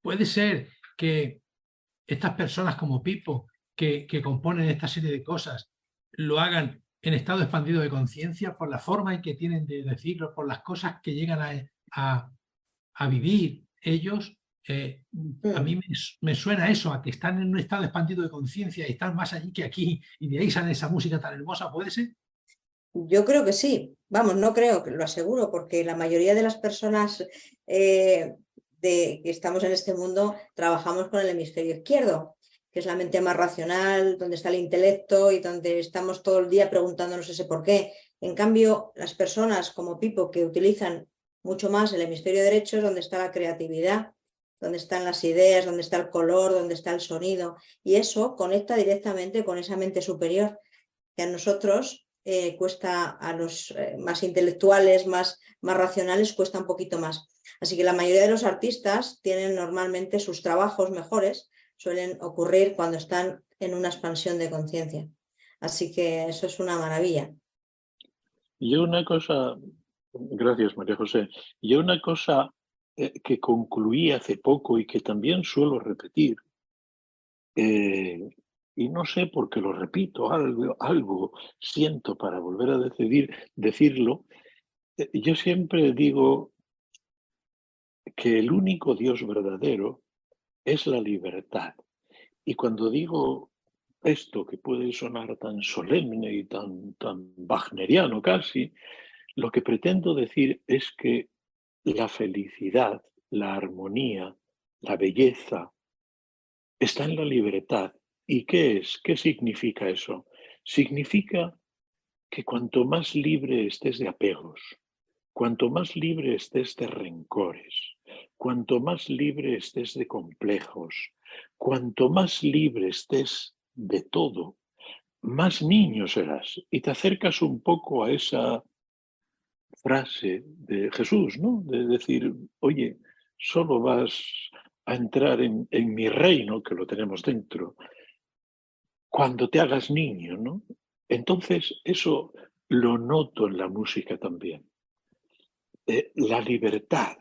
¿Puede ser que estas personas como Pipo, que componen esta serie de cosas, lo hagan en estado expandido de conciencia por la forma en que tienen de decirlo, por las cosas que llegan a vivir ellos? A mí me suena eso, a que están en un estado expandido de conciencia y están más allí que aquí, y de ahí sale esa música tan hermosa, ¿puede ser? Yo creo que sí. Vamos, no creo, lo aseguro, porque la mayoría de las personas que estamos en este mundo trabajamos con el hemisferio izquierdo, que es la mente más racional, donde está el intelecto y donde estamos todo el día preguntándonos ese por qué. En cambio, las personas como Pipo, que utilizan mucho más el hemisferio derecho, es donde está la creatividad, donde están las ideas, donde está el color, donde está el sonido, y eso conecta directamente con esa mente superior que a nosotros cuesta, a los más intelectuales, más racionales, cuesta un poquito más. Así que la mayoría de los artistas tienen normalmente sus trabajos mejores, suelen ocurrir cuando están en una expansión de conciencia. Así que eso es una maravilla. Y una cosa, gracias María José, y una cosa que concluí hace poco y que también suelo repetir, y no sé por qué lo repito, algo siento para volver a decirlo, yo siempre digo que el único Dios verdadero es la libertad. Y cuando digo esto, que puede sonar tan solemne y tan wagneriano casi, lo que pretendo decir es que la felicidad, la armonía, la belleza, está en la libertad. ¿Y qué es? ¿Qué significa eso? Significa que cuanto más libre estés de apegos, cuanto más libre estés de rencores, cuanto más libre estés de complejos, cuanto más libre estés de todo, más niño serás. Y te acercas un poco a esa frase de Jesús, ¿no? De decir, oye, solo vas a entrar en mi reino, que lo tenemos dentro, cuando te hagas niño, ¿no? Entonces, eso lo noto en la música también. La libertad,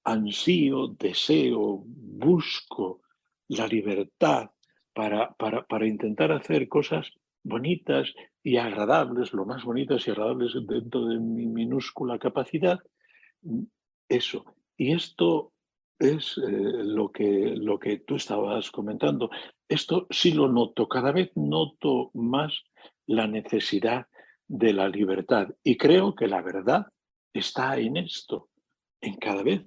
ansío, deseo, busco la libertad para intentar hacer cosas bonitas y agradables, lo más bonitas y agradables dentro de mi minúscula capacidad. Eso. Y esto es lo que tú estabas comentando. Esto sí lo noto, cada vez noto más la necesidad de la libertad. Y creo que la verdad está en esto, en cada vez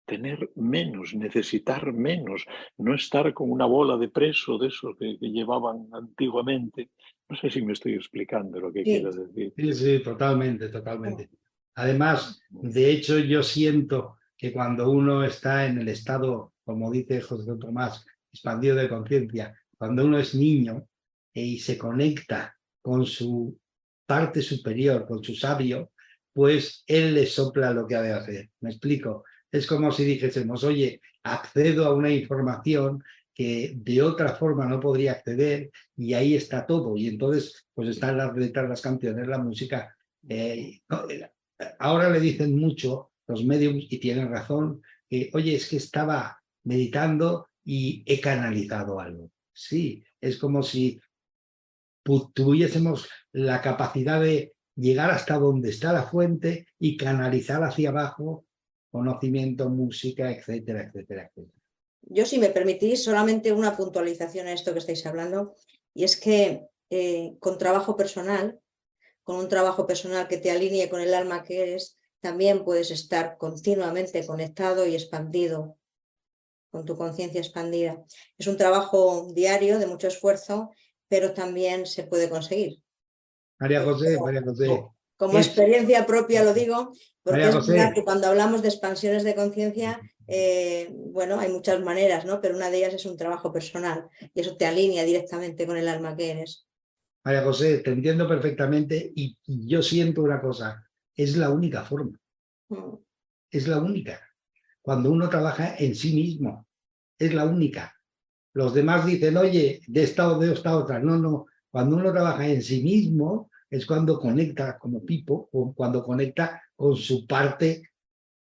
tener menos, necesitar menos, no estar con una bola de preso de esos que llevaban antiguamente. No sé si me estoy explicando lo que Sí. quiero decir. Sí, sí, totalmente, totalmente. Además, de hecho, yo siento que cuando uno está en el estado, como dice José Tomás, expandido de conciencia, cuando uno es niño y se conecta con su parte superior, con su sabio, pues él le sopla lo que ha de hacer. ¿Me explico? Es como si dijésemos, oye, accedo a una información que de otra forma no podría acceder y ahí está todo. Y entonces, pues están las letras, las canciones, la música. Ahora le dicen mucho los mediums, y tienen razón, que, oye, es que estaba meditando y he canalizado algo. Sí, es como si tuviésemos la capacidad de llegar hasta donde está la fuente y canalizar hacia abajo conocimiento, música, etcétera, etcétera, etcétera. Yo, si me permitís, solamente una puntualización a esto que estáis hablando, y es que con trabajo personal, con un trabajo personal que te alinee con el alma que eres, también puedes estar continuamente conectado y expandido, con tu conciencia expandida. Es un trabajo diario de mucho esfuerzo, pero también se puede conseguir. María José, Como experiencia propia lo digo, porque María es verdad José, que cuando hablamos de expansiones de conciencia, bueno, hay muchas maneras, ¿no? Pero una de ellas es un trabajo personal y eso te alinea directamente con el alma que eres. María José, te entiendo perfectamente y yo siento una cosa, es la única forma, Mm. es la única. Cuando uno trabaja en sí mismo, es la única. Los demás dicen, oye, de esta o de esta otra. No, no. Cuando uno trabaja en sí mismo es cuando conecta como Pipo, o cuando conecta con su parte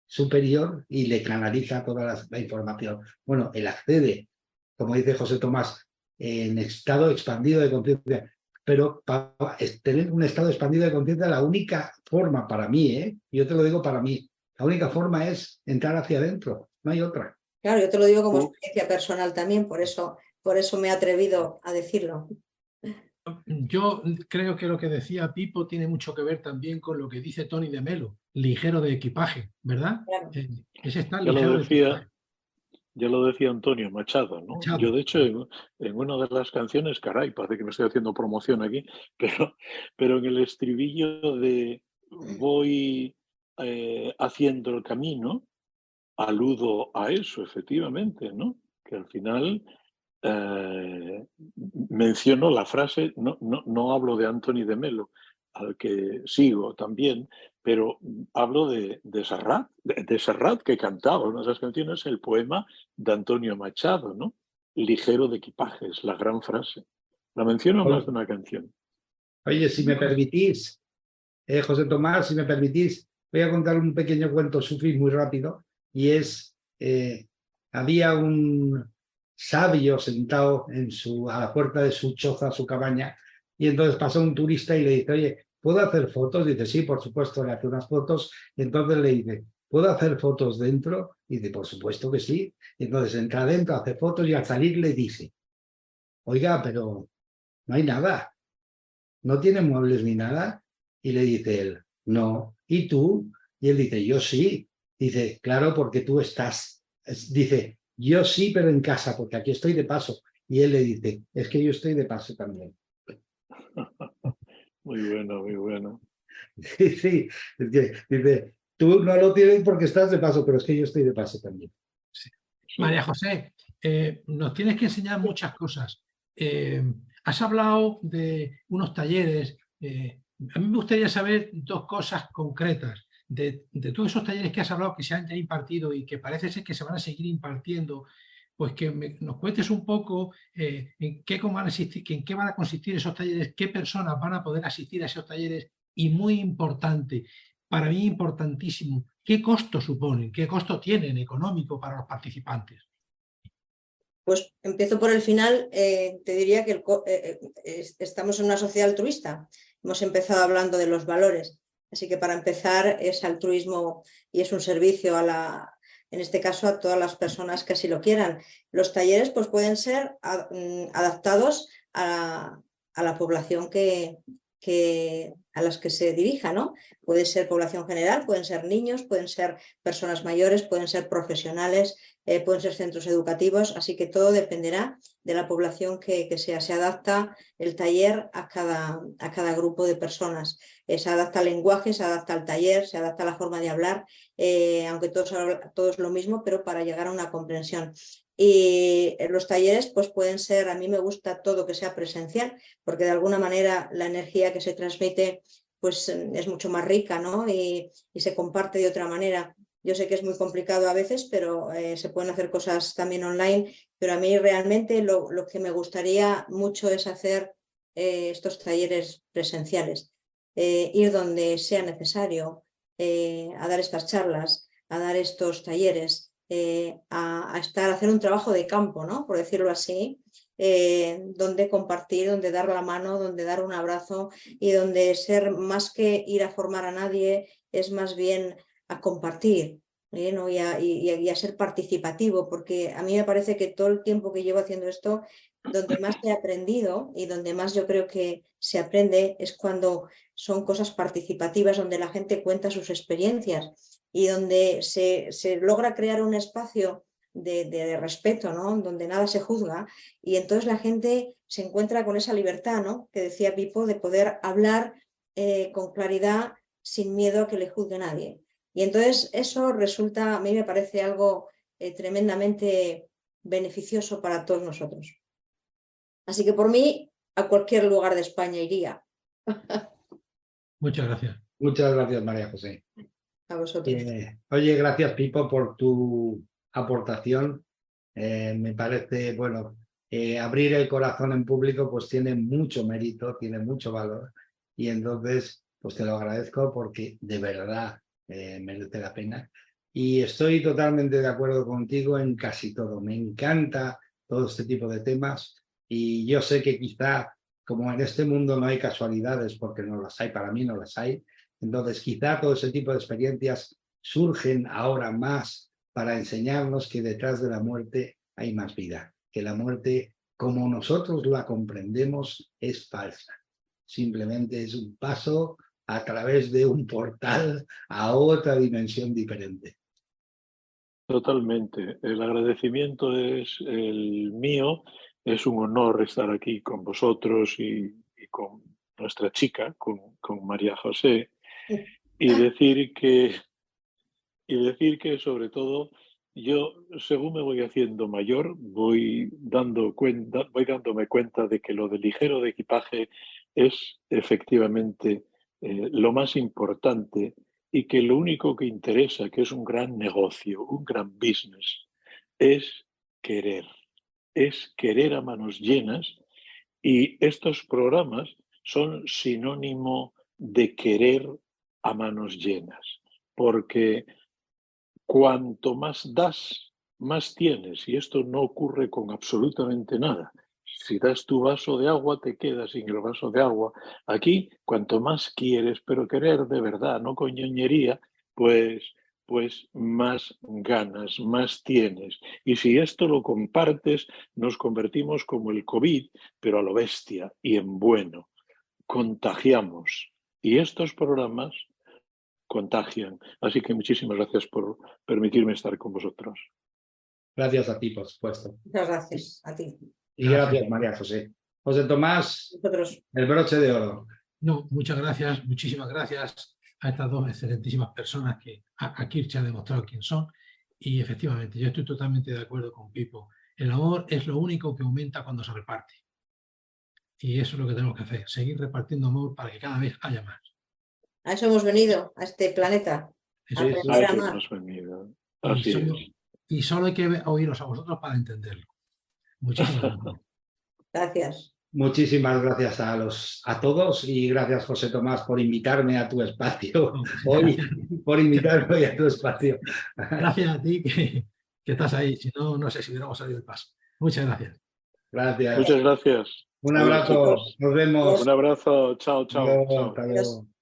superior y le canaliza toda la información. Bueno, él accede, como dice José Tomás, en estado expandido de conciencia. Pero para tener un estado expandido de conciencia, la única forma para mí, yo te lo digo para mí, la única forma es entrar hacia adentro, no hay otra. Claro, yo te lo digo como experiencia personal también, por eso me he atrevido a decirlo. Yo creo que lo que decía Pipo tiene mucho que ver también con lo que dice Tony de Melo, ligero de equipaje, ¿verdad? Claro. Es estar Ya lo ligero de decía, equipaje. ya lo decía Antonio Machado, ¿no? Yo, Machado. de hecho, en una de las canciones, caray, parece que me estoy haciendo promoción aquí, pero en el estribillo de voy haciendo el camino, aludo a eso, efectivamente, ¿no? Que al final menciono la frase, no hablo de Anthony de Melo, al que sigo también, pero hablo de Serrat, de Serrat, que cantaba una de esas canciones, el poema de Antonio Machado, ¿no? Ligero de equipajes, la gran frase. La menciono en más de una canción. Oye, si me permitís, José Tomás, si me permitís, voy a contar un pequeño cuento sufí muy rápido, y es, había un sabio sentado a la puerta de su choza, su cabaña, y entonces pasó un turista y le dice, oye, ¿puedo hacer fotos? Dice, sí, por supuesto, le hace unas fotos, y entonces le dice, ¿puedo hacer fotos dentro? Y dice, por supuesto que sí. Y entonces entra dentro, hace fotos y al salir le dice, oiga, pero no hay nada, no tiene muebles ni nada. Y le dice él, no. ¿Y tú? Y él dice, yo sí. Dice, claro, porque tú estás. Dice, yo sí, pero en casa, porque aquí estoy de paso. Y él le dice, es que yo estoy de paso también. Muy bueno, muy bueno. Sí, sí. Dice, tú no lo tienes porque estás de paso, pero es que yo estoy de paso también. Sí. Sí. María José, nos tienes que enseñar muchas cosas. Has hablado de unos talleres. A mí me gustaría saber dos cosas concretas de todos esos talleres que has hablado que se han ya impartido y que parece ser que se van a seguir impartiendo. Pues que nos cuentes un poco en qué van a asistir, en qué van a consistir esos talleres, qué personas van a poder asistir a esos talleres y, muy importante, para mí importantísimo, ¿qué costo suponen? ¿Qué costo tienen económico para los participantes? Pues empiezo por el final. Te diría que estamos en una sociedad altruista. Hemos empezado hablando de los valores. Así que para empezar es altruismo y es un servicio en este caso a todas las personas que así lo quieran. Los talleres pues, pueden ser adaptados a la población a las que se dirija, ¿no? Puede ser población general, pueden ser niños, pueden ser personas mayores, pueden ser profesionales, pueden ser centros educativos, así que todo dependerá de la población que sea. Se adapta el taller a cada grupo de personas. Se adapta al lenguaje, se adapta al taller, se adapta a la forma de hablar, aunque todo es lo mismo, pero para llegar a una comprensión. Y los talleres pues pueden ser, a mí me gusta todo que sea presencial, porque de alguna manera la energía que se transmite pues es mucho más rica, ¿no? Y se comparte de otra manera. Yo sé que es muy complicado a veces, pero se pueden hacer cosas también online. Pero a mí realmente lo que me gustaría mucho es hacer estos talleres presenciales, ir donde sea necesario, a dar estas charlas, a dar estos talleres, a hacer un trabajo de campo, ¿no? Por decirlo así, donde compartir, donde dar la mano, donde dar un abrazo y donde ser más que ir a formar a nadie, es más bien a compartir, ¿no? y a ser participativo, porque a mí me parece que todo el tiempo que llevo haciendo esto, donde más he aprendido y donde más yo creo que se aprende es cuando son cosas participativas, donde la gente cuenta sus experiencias y donde se logra crear un espacio de respeto, ¿no? Donde nada se juzga, y entonces la gente se encuentra con esa libertad, ¿no? Que decía Pipo, de poder hablar con claridad sin miedo a que le juzgue nadie. Y entonces eso resulta, a mí me parece algo tremendamente beneficioso para todos nosotros. Así que por mí, a cualquier lugar de España iría. Muchas gracias. Muchas gracias, María José. A vosotros. Oye, gracias, Pipo, por tu aportación. Me parece, bueno, abrir el corazón en público pues tiene mucho mérito, tiene mucho valor, y entonces pues te lo agradezco porque de verdad merece la pena. Y estoy totalmente de acuerdo contigo en casi todo. Me encanta todo este tipo de temas, y yo sé que quizá, como en este mundo no hay casualidades, porque no las hay, para mí no las hay, entonces quizá todo ese tipo de experiencias surgen ahora más para enseñarnos que detrás de la muerte hay más vida, que la muerte como nosotros la comprendemos, es falsa. Simplemente es un paso a través de un portal a otra dimensión diferente. Totalmente. El agradecimiento es el mío. Es un honor estar aquí con vosotros y con nuestra chica, con María José, y decir que sobre todo yo, según me voy haciendo mayor, voy dándome cuenta de que lo de ligero de equipaje es efectivamente lo más importante y que lo único que interesa, que es un gran negocio, un gran business, es querer a manos llenas, y estos programas son sinónimo de querer a manos llenas, porque cuanto más das, más tienes, y esto no ocurre con absolutamente nada. Si das tu vaso de agua, te quedas sin el vaso de agua. Aquí, cuanto más quieres, pero querer de verdad, no con ñoñería, pues más ganas, más tienes. Y si esto lo compartes, nos convertimos como el COVID, pero a lo bestia y en bueno. Contagiamos. Y estos programas contagian. Así que muchísimas gracias por permitirme estar con vosotros. Gracias a ti, por supuesto. Muchas gracias a ti. Y gracias, María José. José Tomás, Nosotros. el broche de oro. No, muchas gracias, muchísimas gracias a estas dos excelentísimas personas que aquí se ha demostrado quién son. Y efectivamente, yo estoy totalmente de acuerdo con Pipo. El amor es lo único que aumenta cuando se reparte. Y eso es lo que tenemos que hacer, seguir repartiendo amor para que cada vez haya más. A eso hemos venido, a este planeta. Eso A es. aprender a Ay, que amar. hemos venido. Y Así solo, es. y solo hay que oíros a vosotros para entenderlo. Muchísimas gracias. Gracias. Muchísimas gracias a todos y gracias, José Tomás, por invitarme a tu espacio hoy, por invitarme hoy a tu espacio. Gracias a ti que estás ahí, si no, no sé si hubiéramos salido del paso. Muchas gracias. Gracias. Muchas gracias. Un Adiós, abrazo, chicos. nos vemos. Un abrazo. Chao, chao, Adiós, chao. hasta luego.